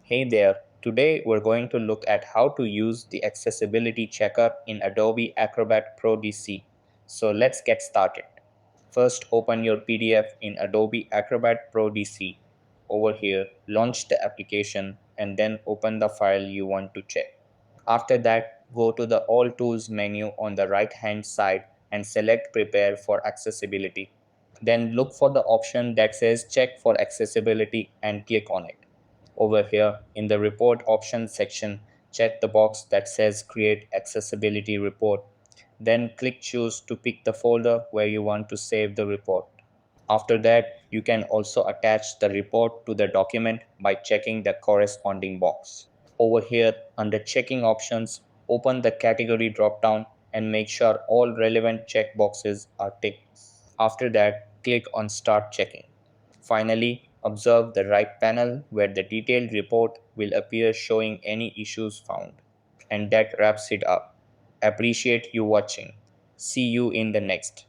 Hey there, today we're going to look at how to use the accessibility checker in Adobe Acrobat Pro DC. So let's get started. First, open your PDF in Adobe Acrobat Pro DC. Over here, launch the application and then open the file you want to check. After that, go to the All Tools menu on the right hand side and select Prepare for Accessibility. Then look for the option that says Check for Accessibility and click on it. Over here in the report options section, check the box that says create accessibility report. Then click choose to pick the folder where you want to save the report. After that, you can also attach the report to the document by checking the corresponding box. Over here under checking options, open the category dropdown and make sure all relevant checkboxes are ticked. After that, click on Start Checking. Finally, observe the right panel where the detailed report will appear showing any issues found. And that wraps it up. Appreciate you watching. See you in the next.